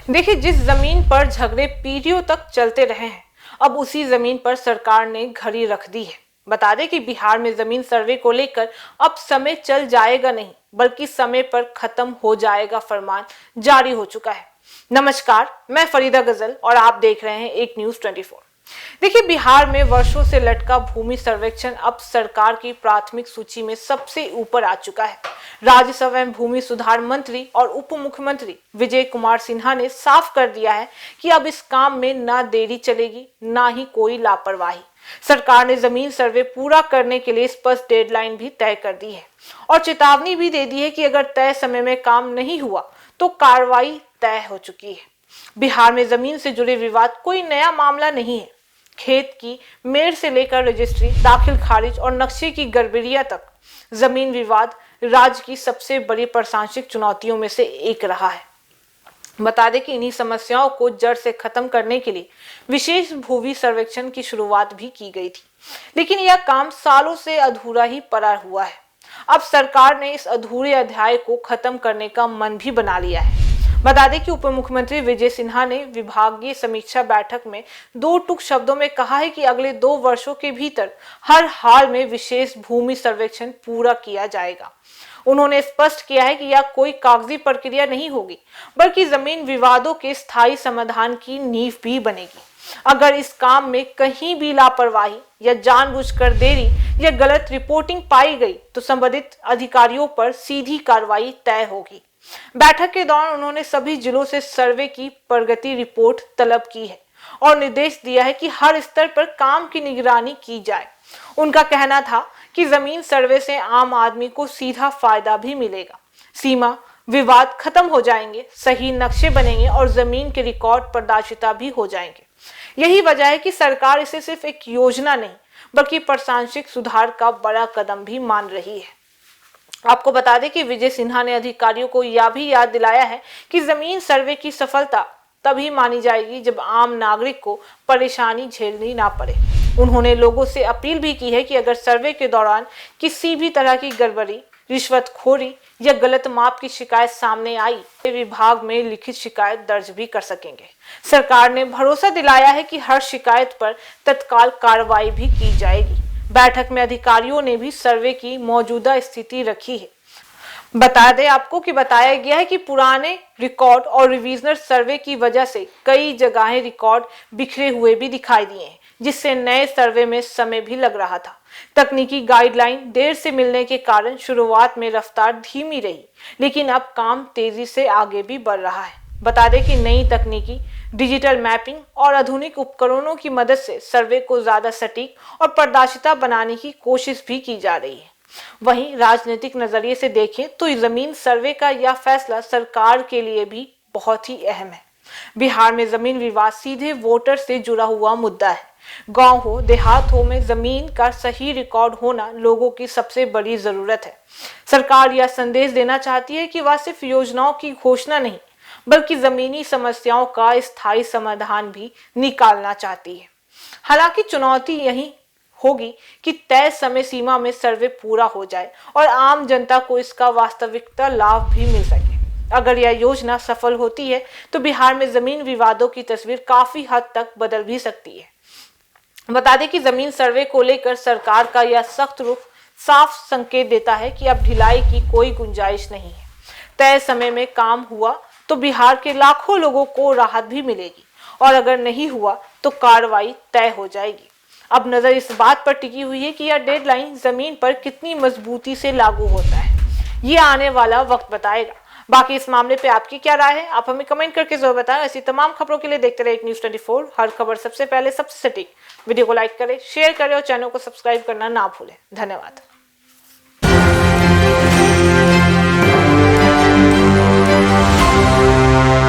देखिए, जिस जमीन पर झगड़े पीढ़ियों तक चलते रहे हैं, अब उसी जमीन पर सरकार ने घड़ी रख दी है। बता दें कि बिहार में जमीन सर्वे को लेकर अब समय चल जाएगा नहीं, बल्कि समय पर खत्म हो जाएगा फरमान जारी हो चुका है। नमस्कार, मैं फरीदा गजल और आप देख रहे हैं एक न्यूज 24। देखिए, बिहार में वर्षों से लटका भूमि सर्वेक्षण अब सरकार की प्राथमिक सूची में सबसे ऊपर आ चुका है। राज्यसभा में भूमि सुधार मंत्री और उप मुख्यमंत्री विजय कुमार सिन्हा ने साफ कर दिया है कि अब इस काम में ना देरी चलेगी, ना ही कोई लापरवाही। सरकार ने जमीन सर्वे पूरा करने के लिए स्पष्ट डेडलाइन भी तय कर दी है और चेतावनी भी दे दी है कि अगर तय समय में काम नहीं हुआ तो कार्रवाई तय हो चुकी है। बिहार में जमीन से जुड़े विवाद कोई नया मामला नहीं है। खेत की मेड़ से लेकर रजिस्ट्री, दाखिल खारिज और नक्शे की गड़बड़ियां तक जमीन विवाद राज्य की सबसे बड़ी प्रशासनिक चुनौतियों में से एक रहा है। बता दें कि इन्हीं समस्याओं को जड़ से खत्म करने के लिए विशेष भूमि सर्वेक्षण की शुरुआत भी की गई थी, लेकिन यह काम सालों से अधूरा ही पड़ा हुआ है। अब सरकार ने इस अधूरे अध्याय को खत्म करने का मन भी बना लिया है। बता दें कि उप मुख्यमंत्री विजय सिन्हा ने विभागीय समीक्षा बैठक में दो टूक शब्दों में कहा है कि अगले 2 वर्षों के भीतर हर हाल में विशेष भूमि सर्वेक्षण पूरा किया जाएगा। उन्होंने स्पष्ट किया है कि यह कोई कागजी प्रक्रिया नहीं होगी, बल्कि जमीन विवादों के स्थायी समाधान की नींव भी बनेगी। अगर इस काम में कहीं भी लापरवाही या जानबूझकर देरी या गलत रिपोर्टिंग पाई गई तो संबंधित अधिकारियों पर सीधी कार्रवाई तय होगी। बैठक के दौरान उन्होंने सभी जिलों से सर्वे की प्रगति रिपोर्ट तलब की है और निर्देश दिया है कि हर स्तर पर काम की निगरानी की जाए। उनका कहना था कि जमीन सर्वे से आम आदमी को सीधा फायदा भी मिलेगा, सीमा विवाद खत्म हो जाएंगे, सही नक्शे बनेंगे और जमीन के रिकॉर्ड पारदर्शिता भी हो जाएंगे। यही वजह है कि सरकार इसे सिर्फ एक योजना नहीं, बल्कि प्रशासनिक सुधार का बड़ा कदम भी मान रही है। आपको बता दें कि विजय सिन्हा ने अधिकारियों को यह भी याद दिलाया है कि जमीन सर्वे की सफलता तभी मानी जाएगी जब आम नागरिक को परेशानी झेलनी ना पड़े। उन्होंने लोगों से अपील भी की है कि अगर सर्वे के दौरान किसी भी तरह की गड़बड़ी, रिश्वतखोरी या गलत माप की शिकायत सामने आई तो विभाग में लिखित शिकायत दर्ज भी कर सकेंगे। सरकार ने भरोसा दिलाया है कि हर शिकायत पर तत्काल कार्रवाई भी की जाएगी। बैठक में अधिकारियों ने भी सर्वे की मौजूदा स्थिति रखी है। बता दें आपको कि बताया गया है कि पुराने रिकॉर्ड और रिवीजनल सर्वे की वजह से कई जगहें रिकॉर्ड बिखरे हुए भी दिखाई दिए हैं, जिससे नए सर्वे में समय भी लग रहा था। तकनीकी गाइडलाइन देर से मिलने के कारण शुरुआत में रफ्तार धीमी रही, लेकिन अब काम तेजी से आगे भी बढ़ रहा है। बता दें कि नई तकनीकी, डिजिटल मैपिंग और आधुनिक उपकरणों की मदद से सर्वे को ज्यादा सटीक और पारदर्शिता बनाने की कोशिश भी की जा रही है। वहीं राजनीतिक नजरिए से देखें तो जमीन सर्वे का यह फैसला सरकार के लिए भी बहुत ही अहम है। बिहार में जमीन विवाद सीधे वोटर से जुड़ा हुआ मुद्दा है। गांव हो, देहात हो में जमीन का सही रिकॉर्ड होना लोगों की सबसे बड़ी जरूरत है। सरकार यह संदेश देना चाहती है कि वह सिर्फ योजनाओं की घोषणा नहीं, बल्कि जमीनी समस्याओं का स्थायी समाधान भी निकालना चाहती है। हालांकि चुनौती यही होगी कि तय समय सीमा में सर्वे पूरा हो जाए और आम जनता को इसका वास्तविकता लाभ भी मिल सके। अगर यह योजना सफल होती है तो बिहार में जमीन विवादों की तस्वीर काफी हद तक बदल भी सकती है। बता दें कि जमीन सर्वे को लेकर सरकार का यह सख्त रुख साफ संकेत देता है कि अब ढिलाई की कोई गुंजाइश नहीं है। तय समय में काम हुआ तो बिहार के लाखों लोगों को राहत भी मिलेगी और अगर नहीं हुआ तो कार्रवाई तय हो जाएगी। अब नजर इस बात पर टिकी हुई है कि यह डेडलाइन जमीन पर कितनी मजबूती से लागू होता है, ये आने वाला वक्त बताएगा। बाकी इस मामले पे आपकी क्या राय है, आप हमें कमेंट करके जरूर बताएं। ऐसी तमाम खबरों के लिए देखते रहे एक न्यूज 24, हर खबर सबसे पहले सबसे सटीक। वीडियो को लाइक करें, शेयर करें और चैनल को सब्सक्राइब करना ना भूलें। धन्यवाद।